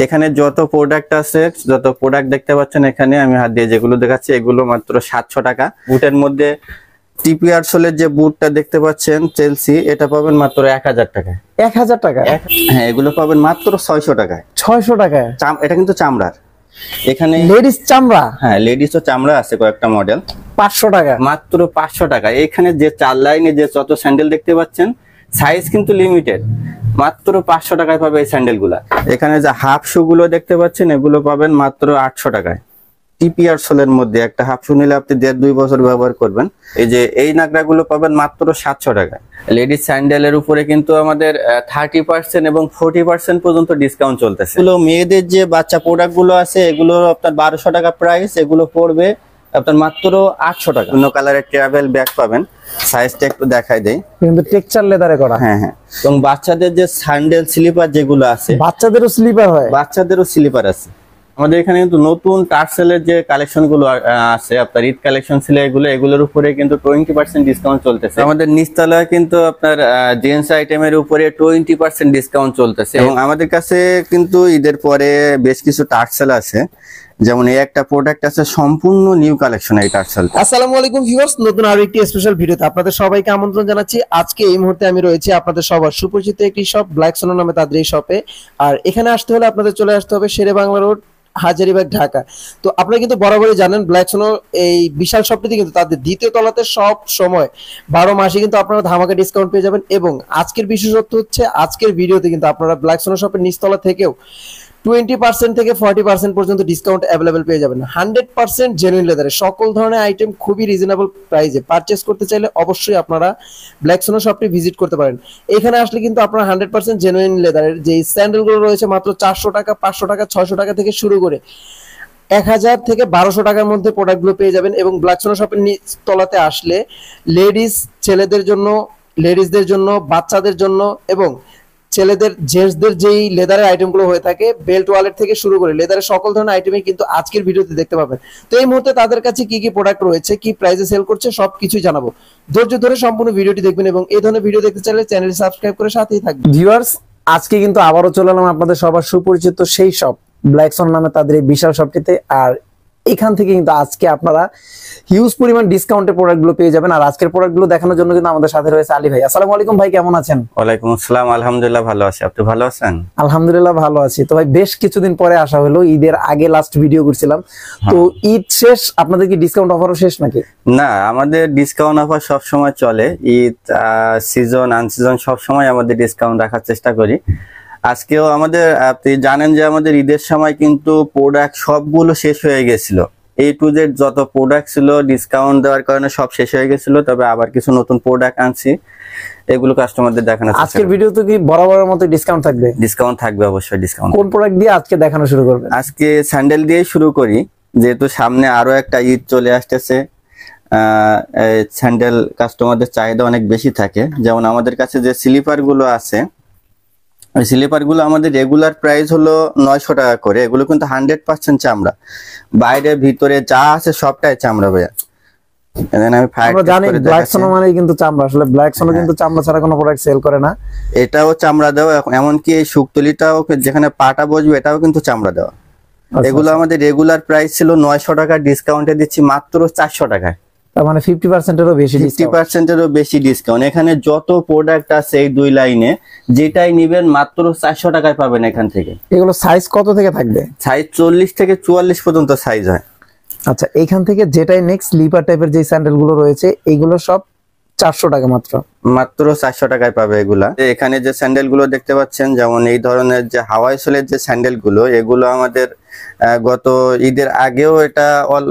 এখানে যত প্রোডাক্ট আছে, যত প্রোডাক্ট দেখতে পাচ্ছেন এখানে আমি হাত দিয়ে যেগুলো দেখাচ্ছি এগুলো মাত্র 700 টাকা। বুটের মধ্যে টিপিআর সোলের যে বুটটা দেখতে পাচ্ছেন চেলসি, এটা পাবেন মাত্র 1000 টাকায়। 1000 টাকা? হ্যাঁ, এগুলো পাবেন মাত্র 600 টাকায়। 600 টাকায়? এটা কিন্তু চামড়ার। এখানে লেডিস চামড়া? হ্যাঁ, লেডিসও চামড়া আছে কয়েকটা মডেল। 500 টাকা? মাত্র 500 টাকা। এখানে যে 4 লাইনে যে যত স্যান্ডেল দেখতে পাচ্ছেন, সাইজ কিন্তু লিমিটেড, মাত্র 500 টাকায় পাবে এই স্যান্ডেল গুলা। এখানে যে হাফ শু গুলো দেখতে পাচ্ছেন এগুলো পাবেন মাত্র 800 টাকায়। টিপিআর সোলের মধ্যে একটা হাফ শু নিলে আপনি 1.5-2 বছর ব্যবহার করবেন। এই যে এই নাগরা গুলো পাবেন মাত্র 700 টাকায়। লেডিস স্যান্ডেলের উপরে কিন্তু আমাদের 30% এবং 40% পর্যন্ত ডিসকাউন্ট চলতেছে। এগুলো মেয়েদের যে বাচ্চা প্রোডাক্ট গুলো আছে এগুলো আপনার 1200 টাকা প্রাইস, এগুলো পড়বে আপনার মাত্র 800 টাকা। অন্য কালারের ট্রাভেল ব্যাগ পাবেন, সাইজটা একটু দেখাই দেই, কিন্তু টেক্সচার লেদারে করা। হ্যাঁ হ্যাঁ। এবং বাচ্চাদের যে স্যান্ডেল স্লিপার যেগুলো আছে, বাচ্চাদেরও স্লিপার হয়? বাচ্চাদেরও স্লিপার আছে। আমাদের এখানে কিন্তু নতুন টার্সেলের যে কালেকশন গুলো আছে, আপনার ঈদ কালেকশন ছিল এগুলো, এগুলোর উপরে কিন্তু 20% ডিসকাউন্ট চলতেছে। আমাদের নিচতলায় কিন্তু আপনার জেন্টস আইটেমের উপরে 20% ডিসকাউন্ট চলতেছে। এবং আমাদের কাছে কিন্তু ঈদের পরে বেশ কিছু টার্সেল আছে, যেমন এই একটা প্রোডাক্ট আছে সম্পূর্ণ নিউ কালেকশন এই টার্সেল। আসসালামু আলাইকুম ভিউয়ার্স, নতুন আরো একটি স্পেশাল ভিডিওতে আপনাদের সবাইকে আমন্ত্রণ জানাচ্ছি। আজকে এই মুহূর্তে আমি রয়েছি আপনাদের সবার সুপরিচিত একটি শপ, ব্ল্যাক সোনো নামে তাদের এই শপে। আর এখানে আসতে হলে আপনাদের চলে আসতে হবে শেরে বাংলা রোড, হাজারীবাগ, ঢাকা। তো আপনারা কিন্তু বরাবরই জানেন ব্ল্যাক সোনো এই বিশাল শপটিতে কিন্তু তাদের দ্বিতীয় তলাতে সব সময় 12 মাসে কিন্তু আপনারা ধামাকা ডিসকাউন্ট পেয়ে যাবেন। এবং আজকের বিশেষত্ব হচ্ছে আজকের ভিডিওতে কিন্তু আপনারা ব্ল্যাক সোনো শপের নিচতলা থেকেও 20% থেকে 40% পর্যন্ত ডিসকাউন্ট অ্যাভেলেবেল পেয়ে যাবেন। 100% জেনুইন লেদারের সকল ধরনের আইটেম খুবই রিজনেবল প্রাইসে পারচেস করতে চাইলে অবশ্যই আপনারা ব্ল্যাক সোনো শপটি ভিজিট করতে পারেন। এখানে আসলে কিন্তু আপনারা 100% জেনুইন লেদারের যে স্যান্ডেলগুলো রয়েছে মাত্র 400 টাকা, 500 টাকা, 600 টাকা থেকে শুরু করে 1000 থেকে 1200 টাকার মধ্যে প্রোডাক্টগুলো পেয়ে যাবেন। এবং ব্ল্যাক সোনো শপের তলাতে আসলে লেডিস, ছেলেদের জন্য, লেডিসদের জন্য, বাচ্চাদের জন্য এবং ছেলেদের জেন্টসদের যেই লেদারের আইটেমগুলো হয়ে থাকে, বেল্ট ওয়ালেট থেকে শুরু করে লেদারের সকল ধরনের আইটেমই কিন্তু আজকের ভিডিওতে দেখতে পাবেন। তো এই মুহূর্তে তাদের কাছে কি কি প্রোডাক্ট রয়েছে, কি প্রাইসে সেল করছে সবকিছুই জানাবো। ধৈর্য ধরে সম্পূর্ণ ভিডিওটি দেখবেন এবং এই ধরনের ভিডিও দেখতে চাইলে চ্যানেলটি সাবস্ক্রাইব করে সাথেই থাকবেন। ভিউয়ার্স, আজকে কিন্তু আবারও চলে এলাম আপনাদের সবার সুপরিচিত সেই শপ ব্ল্যাক সোনো নামে তাদের এই বিশাল শপটিতে। আর এখান থেকে কিন্তু আজকে আপনারা হিউজ পরিমাণ ডিসকাউন্টে প্রোডাক্টগুলো পেয়ে যাবেন। আর আজকের প্রোডাক্টগুলো দেখানোর জন্য কিন্তু আমাদের সাথে রয়েছে আলী ভাই। আসসালামু আলাইকুম ভাই, কেমন আছেন? ওয়ালাইকুম আসসালাম, আলহামদুলিল্লাহ ভালো আছি, আপনি ভালো আছেন? আলহামদুলিল্লাহ ভালো আছি। তো ভাই বেশ কিছুদিন পরে আসা হলো, ঈদের আগে লাস্ট ভিডিও করছিলাম। তো ঈদ শেষ, আপনাদের কি ডিসকাউন্ট অফারও শেষ নাকি? না, আমাদের ডিসকাউন্ট অফার সব সময় চলে। ঈদ সিজন আনসিজন সব সময় আমাদের ডিসকাউন্ট রাখার চেষ্টা করি। আজকেও আমাদের, আপনি জানেন যে আমাদের ঈদের সময় কিন্তু প্রোডাক্ট সবগুলো শেষ হয়ে গেছিল। A to Z যত প্রোডাক্ট ছিল ডিসকাউন্ট দেওয়ার কারণে সব শেষ হয়ে গেছিল। তবে আবার কিছু নতুন প্রোডাক্ট আনছি, এগুলো কাস্টমারদের দেখানো। আজকের ভিডিওতে কি বরাবরের মতো ডিসকাউন্ট থাকবে? ডিসকাউন্ট থাকবে অবশ্যই। ডিসকাউন্ট কোন প্রোডাক্ট দিয়ে আজকে দেখানো শুরু করবেন? আজকে স্যান্ডেল দিয়ে শুরু করি, যেহেতু সামনে আরো একটা ঈদ চলে আসতেছে। স্যান্ডেল কাস্টমারদের চাহিদা অনেক বেশি থাকে। যেমন আমাদের কাছে যে স্লিপার গুলো আছে, ওই স্লিপার গুলো আমাদের রেগুলার প্রাইস হলো 900 টাকা করে। এগুলো কিন্তু 100% চামড়া, বাইরে ভিতরে যা আছে সবটাই চামড়া ভাইয়া। আমরা জানি ব্ল্যাক সোনো মানে কিন্তু চামড়া, আসলে ব্ল্যাক সোনো কিন্তু চামড়া ছাড়া কোনো প্রোডাক্ট সেল করে না। এটাও চামড়া দেওয়া, এমনকি এই শুকতলিটাও যেখানে পাটা বসবে এটাও কিন্তু চামড়া দেওয়া। এগুলো আমাদের রেগুলার প্রাইস ছিল 900 টাকা, ডিসকাউন্টে দিচ্ছি মাত্র 400 টাকায়। মানে 50%-এরও বেশি, 50%-এরও বেশি ডিসকাউন্ট। এখানে যত প্রোডাক্ট আছে এই দুই লাইনে যেটাই নিবেন মাত্র 400 টাকায় পাবেন এখান থেকে। এগুলো সাইজ কত থেকে থাকবে? সাইজ 40 থেকে 44 পর্যন্ত সাইজ হয়। আচ্ছা, এইখান থেকে যেটাই নেক্সট স্লিপার টাইপের যে স্যান্ডেল গুলো রয়েছে এগুলো সব 400 টাকা মাত্র। 400 টাকায় পাবে এগুলা। এখানে যে স্যান্ডেল গুলো দেখতে পাচ্ছেন, যেমন এই ধরনের যে হাওয়াই সোলের যে স্যান্ডেল গুলো, এগুলো আমাদের গত ঈদের আগেও এটা অল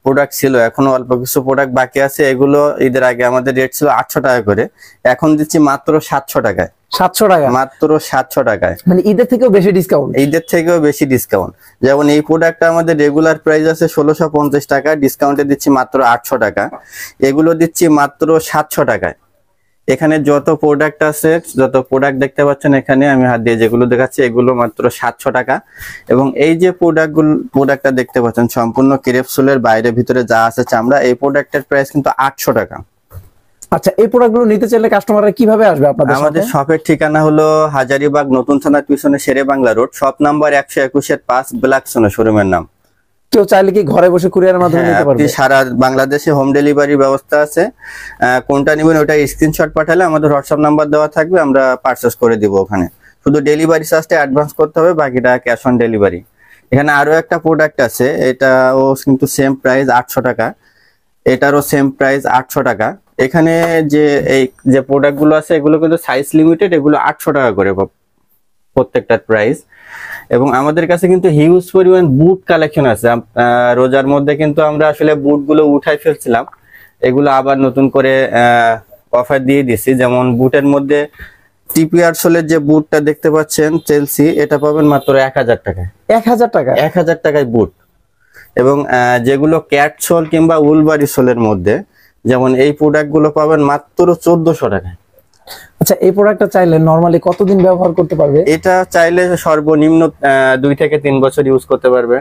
প্রোডাক্ট ছিল, এখনো অল্প কিছু প্রোডাক্ট বাকি আছে। এগুলো ঈদের আগে আমাদের রেট ছিল 800 টাকা করে, এখন দিচ্ছি মাত্র 700 টাকায়। 700 টাকা? মাত্র 700 টাকায়। মানে ঈদের থেকেও বেশি ডিসকাউন্ট? ঈদের থেকেও বেশি ডিসকাউন্ট। যেমন এই প্রোডাক্টটা আমাদের রেগুলার প্রাইস আছে 1650 টাকা, ডিসকাউন্টে দিচ্ছি মাত্র 800 টাকা। এগুলো দিচ্ছি মাত্র 700 টাকায়। এখানে যত প্রোডাক্ট আছে, যত প্রোডাক্ট দেখতে পাচ্ছেন এখানে আমি হাত দিয়ে যেগুলো দেখাচ্ছি এগুলো মাত্র 700 টাকা। এবং এই যে প্রোডাক্টটা দেখতে পাচ্ছেন সম্পূর্ণ ক্রেপ সোলের, বাইরে ভিতরে যা আছে চামড়া, এই প্রোডাক্টের প্রাইস কিন্তু 800 টাকা। আচ্ছা, এই প্রোডাক্টগুলো নিতে চাইলে কাস্টমাররা কিভাবে আসবে আপনাদের আমাদের শপে? শপের ঠিকানা হলো হাজারীবাগ নতুন থানার পিছনে Sher-e Bangla road, shop number 121-5, black Sona শোরুমের নাম। কেউ চাইলে কি ঘরে বসে কুরিয়ারের মাধ্যমে হ্যাঁ, নিতে আপনি পারবে? সারা বাংলাদেশে হোম ডেলিভারির ব্যবস্থা আছে। কোনটা নেবেন ওটা স্ক্রিনশট পাঠালে আমাদের হোয়াটসঅ্যাপ নাম্বার দেওয়া থাকবে, আমরা পারচেস করে দিব ওখানে। শুধু ডেলিভারি চার্জটা অ্যাডভান্স করতে হবে, বাকিটা ক্যাশ অন ডেলিভারি। এখানে আরো একটা প্রোডাক্ট আছে, এটাও কিন্তু সেম প্রাইস 800 টাকা, এটারও সেম প্রাইস 800 টাকা। এখানে যে এই যে প্রোডাক্ট গুলো আছে এগুলো কিন্তু সাইজ লিমিটেড, এগুলো 800 টাকা করে প্রত্যেকটার প্রাইস। এবং আমাদের কাছে কিন্তু হিউজ পরিমাণ বুট কালেকশন আছে। রোজার মধ্যে কিন্তু আমরা আসলে বুট গুলো উঠাই ফেলছিলাম, এগুলো আবার নতুন করে অফার দিয়ে দিছি। যেমন বুটের মধ্যে টিপিআর সোলের যে বুটটা দেখতে পাচ্ছেন চেলসি, এটা পাবেন মাত্র 1000 টাকায়। 1000 টাকা? 1000 টাকায় বুট। এবং যেগুলো ক্যাট সোল কিংবা উলবারি সোলের মধ্যে, যেমন এই প্রোডাক্ট গুলো পাবেন মাত্র 1400 টাকায়। আচ্ছা, এই প্রোডাক্টটা চাইলে নরমালি কতদিন ব্যবহার করতে পারবে? এটা চাইলে সর্বনিম্ন 2 থেকে 3 বছর ইউজ করতে পারবে।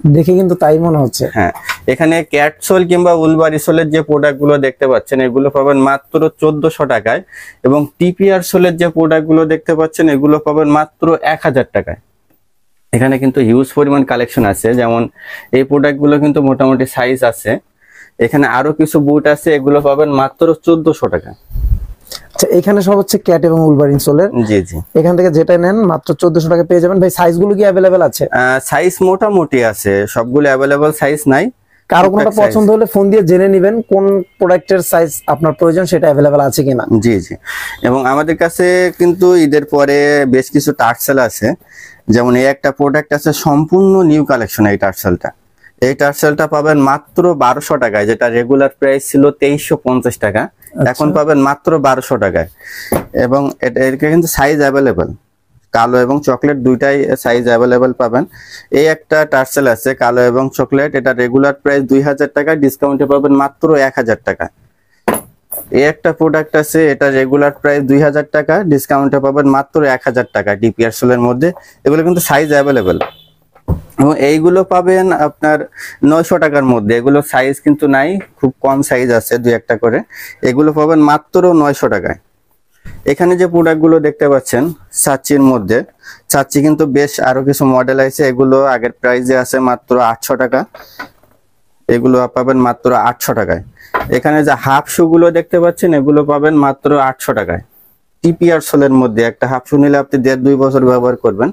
দেখে কিন্তু তাই মনে হচ্ছে। হ্যাঁ, এখানে ক্যাট সোল কিংবা উলবারি সোলের যে প্রোডাক্ট গুলো দেখতে পাচ্ছেন এগুলো পাবেন মাত্র 1400 টাকায়। এবং টিপিআর সোলের যে প্রোডাক্ট গুলো দেখতে পাচ্ছেন এগুলো পাবেন মাত্র 1000 টাকায়। এখানে কিন্তু হিউজ পরিমাণ কালেকশন আছে, যেমন এই প্রোডাক্ট গুলো কিন্তু মোটামুটি সাইজ আছে। এখানে আরো কিছু বুট আছে, এগুলো পাবেন মাত্র 1400 টাকা। আচ্ছা, এখানে সব হচ্ছে ক্যাট এবং উলবারিন সোলের। জি জি, এখান থেকে যেটা নেন মাত্র 1400 টাকা পেয়ে যাবেন। ভাই, সাইজগুলো কি অ্যাভেলেবেল আছে? সাইজ মোটামুটি আছে, সবগুলো অ্যাভেলেবল সাইজ নাই। কারো কোনটা পছন্দ হলে ফোন দিয়ে জেনে নেবেন কোন প্রোডাক্টের সাইজ আপনার প্রয়োজন, সেটা অ্যাভেলেবেল আছে কিনা। জি জি, এবং আমাদের কাছে কিন্তু ঈদের পরে বেশ কিছু টার্সেল আছে। যেমন এই একটা প্রোডাক্ট আছে সম্পূর্ণ নিউ কালেকশন, এই টার্সেলটা পাবেন মাত্র 1200 টাকায়, যেটা রেগুলার প্রাইস ছিল 2350 টাকা, এখন পাবেন মাত্র 1200 টাকায়। এবং এর কিন্তু সাইজ অ্যাভেলেবেল, কালো এবং চকলেট দুইটাই সাইজ অ্যাভেলেবেল পাবেন। এই একটা টার্সেল আছে কালো এবং চকলেট, এটা রেগুলার প্রাইস 2000 টাকা, ডিসকাউন্টে পাবেন মাত্র 1000 টাকা। এই একটা প্রোডাক্ট আছে, এটা রেগুলার প্রাইস 2000 টাকা, ডিসকাউন্টে পাবেন মাত্র 1000 টাকা টিপিআর সোলের মধ্যে। এগুলো কিন্তু সাইজ অ্যাভেলেবেল, এবং এইগুলো পাবেন আপনার 900 টাকার মধ্যে। এগুলো সাইজ কিন্তু নাই, খুব কম সাইজ আছে, 2-1টা করে। এগুলো পাবেন মাত্র 900 টাকায়। এখানে যে প্রোডাক্ট গুলো দেখতে পাচ্ছেন চাচ্চির মধ্যে, চাচ্চি কিন্তু বেশ আরো কিছু মডেল আছে, এগুলো আগের প্রাইসে আছে মাত্র 800 টাকা, এগুলো পাবেন মাত্র 800 টাকায়। এখানে যে হাফ শু গুলো দেখতে পাচ্ছেন এগুলো পাবেন মাত্র 800 টাকায়। টিপিআর সোলের মধ্যে একটা হাফ শু নিলে আপনি 1.5-2 বছর ব্যবহার করবেন,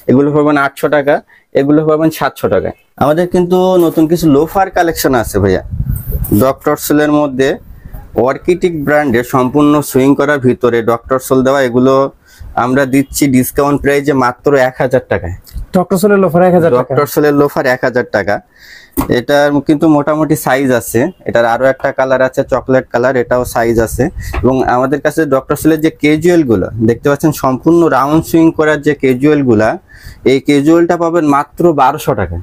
এগুলো পাবেন 800 টাকা, এগুলো পাবেন 700 টাকায়। আমাদের কিন্তু নতুন কিছু লোফার কালেকশন আছে ভাইয়া, ডক্টর সোলের মধ্যে অর্কিটিক ব্র্যান্ডের সম্পূর্ণ সুইং করার ভিতরে ডক্টর সোল দেওয়া, এগুলো আমরা দিচ্ছি ডিসকাউন্ট প্রাইসে মাত্র 1000 টাকায়। ডক্টর সোলের লোফার 1000 টাকা? ডক্টর সোলের লোফার 1000 টাকা। এটার কিন্তু মোটামুটি সাইজ আছে, এটার আরো একটা কালার আছে চকলেট কালার, এটাও সাইজ আছে। এবং আমাদের কাছে ডক্টর সোলের যে ক্যাজুয়াল গুলো দেখতে পাচ্ছেন সম্পূর্ণ রাউন্ড সুইং করার যে ক্যাজুয়াল গুলা, এই ক্যাজুয়ালটা পাবেন মাত্র 1200 টাকা।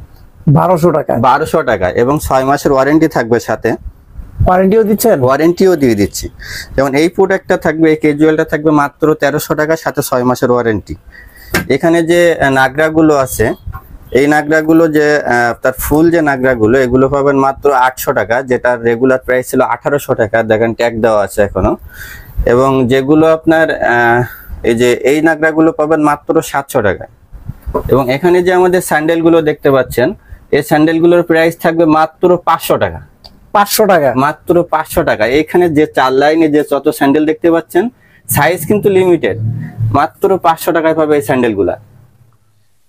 1200 টাকা? 1200 টাকা, এবং 6 মাসের ওয়ারেন্টি থাকবে সাথে। ওয়ারেন্টিও দিচ্ছেন? ওয়ারেন্টিও দিয়ে দিচ্ছি। যেমন এই প্রোডাক্টটা থাকবে, এই ক্যাজুয়ালটা থাকবে মাত্র 1300 টাকা, সাথে 6 মাসের ওয়ারেন্টি। এখানে যে নাগরাগুলো আছে, এই নাগরাগুলো যে তার ফুল যে নাগরাগুলো, এগুলো পাবেন মাত্র 800 টাকা, যেটা রেগুলার প্রাইস ছিল 1800 টাকা, দেখেন ট্যাগ দেওয়া আছে এখনো। এবং যেগুলো আপনার এই যে এই নাগরাগুলো পাবেন মাত্র 700 টাকা। এবং এখানে যে আমাদের স্যান্ডেল গুলো দেখতে পাচ্ছেন, এই স্যান্ডেল গুলোর প্রাইস থাকবে মাত্র 500 টাকা। 500 টাকা? মাত্র 500 টাকা। এখানে যে 4 লাইনে যে যত স্যান্ডেল দেখতে পাচ্ছেন, সাইজ কিন্তু লিমিটেড, মাত্র 500 টাকায় পাবে এই স্যান্ডেল গুলা।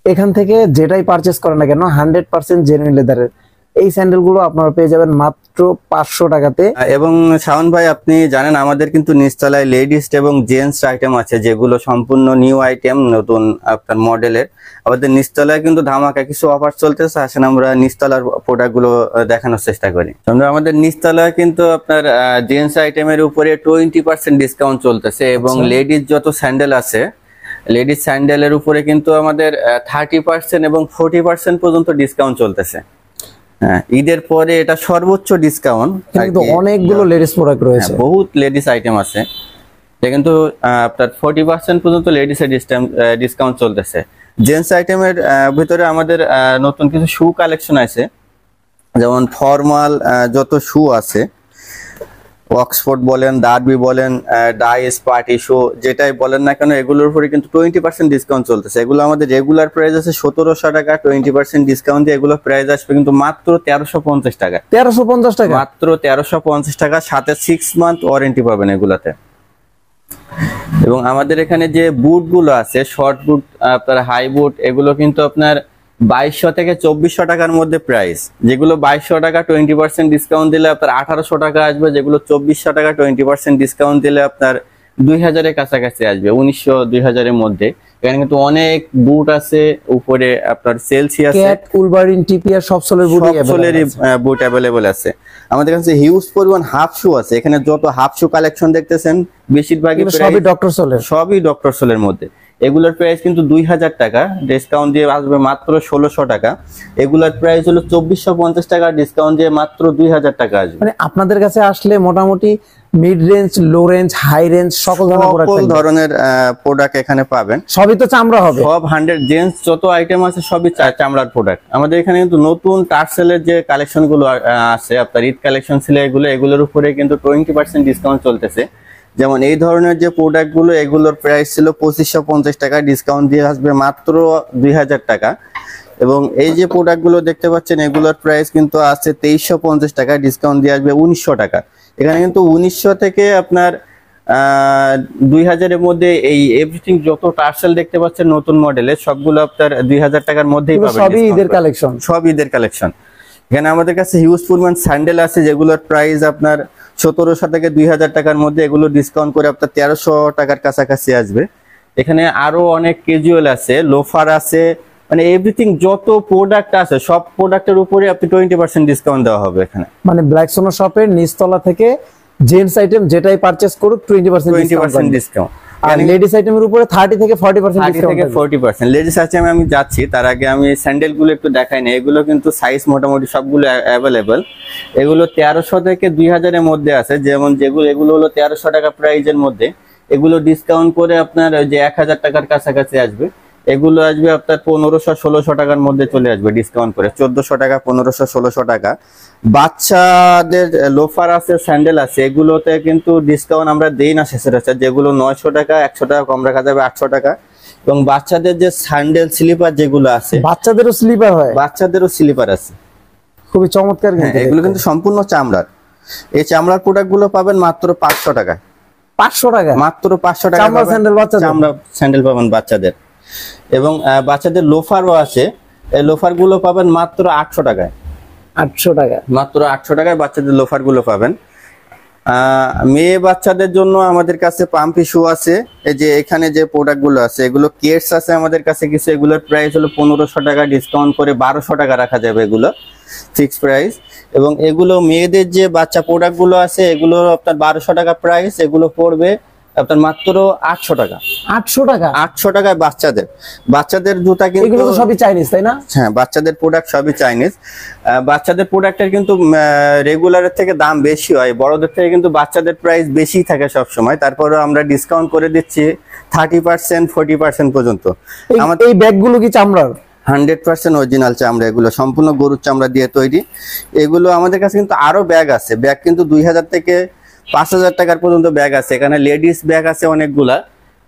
এখান থেকে যেটাই পারচেস করেন না কেন 100% জেনুইন লেদারের এই স্যান্ডেল গুলো আপনারা পেয়ে যাবেন মাত্র 500 টাকাতে। এবং শাওন ভাই, আপনি জানেন আমাদের কিন্তু নিচতলায় লেডিস এবং জেন্টস আইটেম আছে, যেগুলো সম্পূর্ণ নিউ আইটেম, নতুন আপনার মডেলের। আমাদের নিচতলায় কিন্তু ধামাকা কিছু অফার চলতেছে, আসেন আমরা নিচতলার প্রোডাক্ট গুলো দেখানোর চেষ্টা করি। আমরা আমাদের নিচতলায় কিন্তু আপনার জেন্টস আইটেমের উপরে 20% ডিসকাউন্ট চলতেছে, এবং লেডিস যত স্যান্ডেল আছে, লেডিস স্যান্ডেলের উপরে কিন্তু আমাদের 30% এবং 40% পর্যন্ত ডিসকাউন্ট চলতেছে। হ্যাঁ, ঈদের পরে এটা সর্বোচ্চ ডিসকাউন্ট। কিন্তু অনেকগুলো লেডিস প্রোডাক্ট রয়েছে, বহুত লেডিস আইটেম আছে, এটা কিন্তু আপনার 40% পর্যন্ত লেডিস এর ডিসকাউন্ট চলতেছে। জেন্টস আইটেমের ভিতরে আমাদের নতুন কিছু শু কালেকশন আছে, যেমন ফর্মাল যত শু আছে অক্সফোর্ড বলেন, ডার্বি বলেন, ডাইস, পার্টি শো, যেটাই বলেন না কেন এগুলোর উপরে কিন্তু 20% ডিসকাউন্ট চলতেছে। এগুলো আমাদের রেগুলার প্রাইস আছে 1700 টাকা, 20% ডিসকাউন্ট দিয়ে এগুলো প্রাইস আসবে কিন্তু মাত্র 1350 টাকা। 1350 টাকা মাত্র 1350 টাকা, সাথে 6 মান্থ ওয়ারেন্টি পাবেন এগুলাতে। এবং আমাদের এখানে যে বুট গুলো আছে, শর্ট বুট, আপনার হাই বুট, এগুলো কিন্তু আপনার 2200 থেকে 2400 টাকার মধ্যে প্রাইস। যেগুলো 2200 টাকা 20% ডিসকাউন্ট দিলে আপনার 1800 টাকা আসবে, যেগুলো 2400 টাকা 20% ডিসকাউন্ট দিলে আপনার 2000-এর কাছাকাছি আসবে, 1900 2000-এর মধ্যে। এখানে কিন্তু অনেক বুট আছে, উপরে আপনার সেলসি আছে, ক্যাট, উলভারিন, টিপিআর সব সোলের বুট সোলেরই বুট অ্যাভেলেবল আছে। আমাদের কাছে হিউজ পরিমাণ হাফ শু আছে। এখানে যত হাফ শু কালেকশন দেখতেছেন বেশিরভাগই সবই ডক্টর সোলের, সবই ডক্টর সোলের মধ্যে। এগুলোর প্রাইস কিন্তু 2000 টাকা, ডিসকাউন্ট দিয়ে আসবে মাত্র 1600 টাকা। এগুলোর প্রাইস হলো 2450 টাকা, ডিসকাউন্ট দিয়ে মাত্র 2000 টাকা আসবে। মানে আপনাদের কাছে আসলে মোটামুটি mid range, low range, high range সকল ধরনের প্রোডাক্ট এখানে পাবেন। সবই তো চামড়া হবে, সব 100 জেন্টস যত আইটেম আছে সবই চামড়ার প্রোডাক্ট। আমাদের এখানে কিন্তু নতুন টার্সেলের যে কালেকশন গুলো আছে, আপনার ঈদ কালেকশন ছিল এগুলোর উপরে কিন্তু 20% ডিসকাউন্ট চলতেছে। যেমন এই ধরনের যে প্রোডাক্ট গুলো, এগুলোর প্রাইস ছিল 2550 টাকা, ডিসকাউন্ট দিয়ে আসবে মাত্র 2000 টাকা। এবং এই যে প্রোডাক্ট গুলো দেখতে পাচ্ছেন, এগুলোর প্রাইস কিন্তু আছে 2350 টাকা, ডিসকাউন্ট দিয়ে আসবে 1900 টাকা। এখানে কিন্তু 1900 থেকে আপনার 2000-এর মধ্যে এই এভরিথিং যত টার্সেল দেখতে পাচ্ছেন নতুন মডেলের, সবগুলো আপনার 2000 টাকার মধ্যেই পাবেন। সবই ঈদের কালেকশন, সব ঈদের কালেকশন। এখানে আমাদের কাছে হিউজ পরিমাণ স্যান্ডেল আছে, যেগুলোর প্রাইস আপনার 1700 থেকে 2000 টাকার মধ্যে, এগুলো ডিসকাউন্ট করে আপনার 1300 টাকার কাছাকাছি আসবে। এখানে আরো অনেক ক্যাজুয়াল আছে, লোফার আছে, মানে এভরিথিং যত প্রোডাক্ট আছে সব প্রোডাক্টের উপরে আপনি 20% ডিসকাউন্ট দেওয়া হবে এখানে। মানে ব্ল্যাক সোনো শপের নিচতলা থেকে জেন্টস আইটেম যেটাই পারচেজ করুক 20% ডিসকাউন্ট। আর লেডিস আইটেমের উপরে 30 থেকে 40% থেকে 40%। লেডিস আইটেমে আমি যাচ্ছি, তার আগে আমি স্যান্ডেল গুলো একটু দেখাই না। এগুলো কিন্তু সাইজ মোটামুটি সবগুলো অ্যাভেলেবল। এগুলো 1300 থেকে 2000-এর মধ্যে আছে। যেমন এগুলো হলো 1300 টাকা প্রাইজের মধ্যে, এগুলো ডিসকাউন্ট করে আপনার যে 1000 টাকার কাছাকাছি আসবে। এগুলো আসবে আপনার 1500-1600 টাকার মধ্যে চলে আসবে, ডিসকাউন্ট করে 1400 টাকা, 1500-1600 টাকা। বাচ্চাদের লোফার আছে, স্যান্ডেল আছে, এগুলোতে কিন্তু ডিসকাউন্ট আমরা দেই না সচরাচর। যেগুলো 900 টাকা, 100 টাকা কম রাখা যাবে 800 টাকা। এবং বাচ্চাদের যে স্যান্ডেল স্লিপার যেগুলো আছে, বাচ্চাদেরও স্লিপার হয়, বাচ্চাদেরও স্লিপার আছে, খুবই চমৎকার। এগুলো কিন্তু সম্পূর্ণ চামড়ার। এই চামড়ার প্রোডাক্ট গুলো পাবেন মাত্র 500 টাকা। 500 টাকা, মাত্র 500 টাকা চামড়া স্যান্ডেল বাচ্চাদের, চামড়া স্যান্ডেল পাবেন বাচ্চাদের। এবং বাচ্চাদের লোফারও আছে, এই লোফার গুলো পাবেন মাত্র 800 টাকায়। 800 টাকা, মাত্র 800 টাকায় বাচ্চাদের লোফার গুলো পাবেন। মেয়ে বাচ্চাদের জন্য আমাদের কাছে পাম্পি শু আছে। এই যে এখানে যে প্রোডাক্ট গুলো আছে, এগুলো কেটস আছে আমাদের কাছে কিছু। এগুলোর প্রাইস হলো 1500 টাকা, ডিসকাউন্ট করে 1200 টাকা রাখা যাবে, এগুলো ফিক্সড প্রাইস। এবং এগুলো মেয়েদের যে বাচ্চা প্রোডাক্ট গুলো আছে, এগুলো আপনার 1200 টাকা প্রাইস। এগুলো পড়বে আপনার মাত্র 800 টাকা। 800 টাকা, 800 টাকায় বাচ্চাদের জুতা কিন্তু এগুলো তো সবই চাইনিজ, তাই না? হ্যাঁ, বাচ্চাদের প্রোডাক্ট সবই চাইনিজ। বাচ্চাদের প্রোডাক্টের কিন্তু রেগুলারের থেকে দাম বেশি হয়, বড়দের থেকে কিন্তু বাচ্চাদের প্রাইস বেশি থাকে সব সময়। তারপরেও আমরা ডিসকাউন্ট করে দিচ্ছি 30%, 40% পর্যন্ত। আমাদের এই ব্যাগগুলো কি চামড়ার? 100% অরিজিনাল চামড়া, এগুলো সম্পূর্ণ গরুর চামড়া দিয়ে তৈরি। এগুলো আমাদের কাছে কিন্তু আরো ব্যাগ আছে, ব্যাগ কিন্তু 2000 থেকে 5000 টাকার পর্যন্ত ব্যাগ আছে। এখানে লেডিস ব্যাগ আছে অনেকগুলা,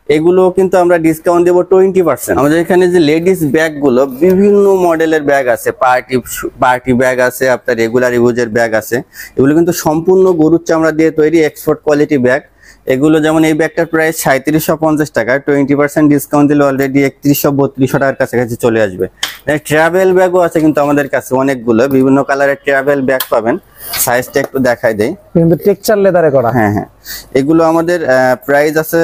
এগুলো কিন্তু আমরা ডিসকাউন্ট দেবো 20%। আমাদের এখানে যে লেডিস ব্যাগ গুলো, বিভিন্ন মডেলের ব্যাগ আছে, পার্টি ব্যাগ আছে, আপনার রেগুলার ইউজের ব্যাগ আছে। এগুলো কিন্তু সম্পূর্ণ গরুর চামড়া দিয়ে তৈরি, এক্সপোর্ট কোয়ালিটি ব্যাগ। এগুলো যেমন এই ব্যাগটার প্রাইস 3750 টাকা, 20% ডিসকাউন্ট দিলে অলরেডি 3100-3200 টাকার কাছাকাছি চলে আসবে। ট্রাভেল ব্যাগও আছে কিন্তু আমাদের কাছে অনেকগুলো, বিভিন্ন কালারের ট্রাভেল ব্যাগ পাবেন। সাইজটা একটু দেখাই দেই, কিন্তু টেক্সচার লেদারে করা। হ্যাঁ হ্যাঁ, এগুলো আমাদের প্রাইস আছে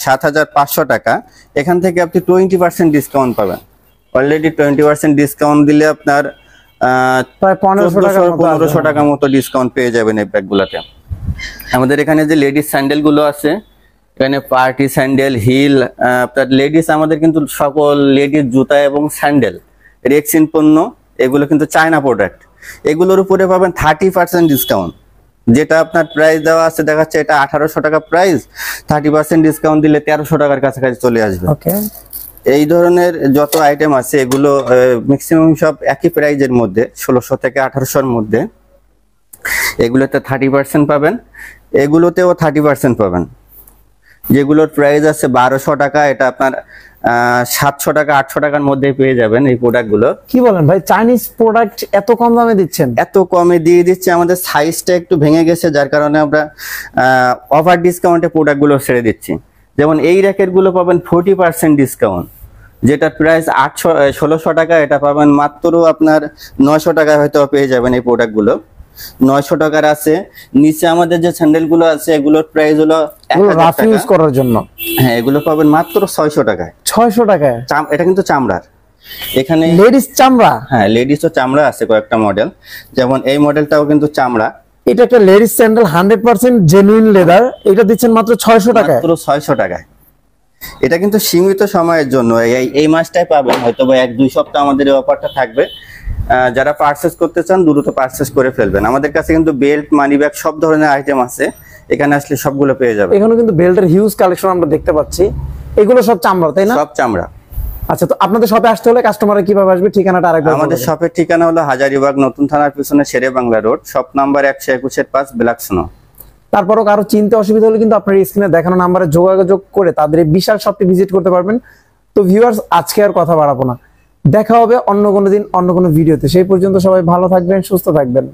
7500 টাকা। এখান থেকে আপনি 20% ডিসকাউন্ট পাবেন। অলরেডি 20% ডিসকাউন্ট দিলে আপনার প্রায় 1500 টাকা মতো ডিসকাউন্ট পেয়ে যাবেন এই ব্যাগগুলোতে। আমাদের এখানে যে লেডিস স্যান্ডেল গুলো আছে, এখানে পার্টি স্যান্ডেল, হিল, আপনার লেডিস আমাদের কিন্তু সকল লেডিস জুতা এবং স্যান্ডেল রেক্সিন পণ্য, এগুলো কিন্তু চায়না প্রোডাক্ট। এগুলোর উপরে পাবেন 30% ডিসকাউন্ট। যেটা আপনার প্রাইস দেওয়া আছে দেখাচ্ছে এটা 1800 টাকা প্রাইস, 30% ডিসকাউন্ট দিলে 1300 টাকার কাছাকাছি চলে আসবে। এই ধরনের যত আইটেম আছে এগুলো ম্যাক্সিমাম সব একই প্রাইজের মধ্যে, 1600 থেকে 1800-র মধ্যে। এগুলোতে 30% পাবেন, এগুলোতেও 30% পাবেন। যেগুলোর প্রাইস আছে 1200 টাকা, এটা আপনার 700 টাকা 800 টাকার মধ্যে পেয়ে যাবেন এই প্রোডাক্টগুলো। কি বলেন ভাই, চাইনিজ প্রোডাক্ট এত কম দামে দিচ্ছেন? এত কমে দিয়ে দিচ্ছে, আমাদের সাইজটা একটু ভেঙে গেছে, যার কারণে আমরা ওভার ডিসকাউন্টে প্রোডাক্টগুলো ছেড়ে দিচ্ছি। যেমন এই র্যাকেট গুলো পাবেন 40% ডিসকাউন্ট, যেটার প্রাইস 1600 টাকা, এটা পাবেন মাত্র আপনার 900 টাকায় হয়তো পেয়ে যাবেন এই প্রোডাক্টগুলো। 900 টাকার আছে। নিচে আমাদের যে স্যান্ডেলগুলো আছে এগুলোর প্রাইস হলো 1000 রাফ টাকা। ইউজ করার জন্য। হ্যাঁ, এগুলো পাবেন মাত্র 600 টাকায়। 600 টাকায়? এটা কিন্তু চামড়ার। এখানে লেডিস চামড়া? হ্যাঁ, লেডিস ও চামড়া আছে কয়েকটা মডেল, যেমন এই মডেলটাও কিন্তু চামড়া। এটা একটা লেডিস স্যান্ডেল 100% জেনুইন লেদার, এটা দিচ্ছেন মাত্র 600 টাকায়। মাত্র 600 টাকায়। এটা কিন্তু সীমিত সময়ের জন্য, এই মাসটাই পাবেন, হয়তো বা 1-2 সপ্তাহ আমাদের এই অফারটা থাকবে। যারা পারচেজ করতে চান দ্রুত পারচেজ করে ফেলবেন। আমাদের কাছে কিন্তু বেল্ট, মানি ব্যাগ সব ধরনের আইটেম আছে, এখানে আসলে সবগুলো পেয়ে যাবেন। এখানে কিন্তু বেল্টের হিউজ কালেকশন আমরা দেখতে পাচ্ছি, এগুলো সব চামড়া তাই না? সব চামড়া। আচ্ছা, তো আপনাদের শপে আসতে হলে কাস্টমাররা কিভাবে আসবে, ঠিকানাটা আরেকবার বলবেন? আমাদের শপের ঠিকানা হলো হাজারীবাগ নতুন থানার পিছনে Sher-e Bangla road, shop number 121-5 ব্ল্যাকসনো। তারপরও কারো চিনতে অসুবিধা হলে কিন্তু আপনার স্ক্রিনে দেখানো নাম্বারে যোগাযোগ করে তাদের এই বিশাল শপটি ভিজিট করতে পারবেন। তো ভিউয়ার্স, আজকে আর কথা বাড়াবো না, দেখা হবে অন্য কোনো দিন অন্য কোনো ভিডিওতে। সেই পর্যন্ত সবাই ভালো থাকবেন, সুস্থ থাকবেন।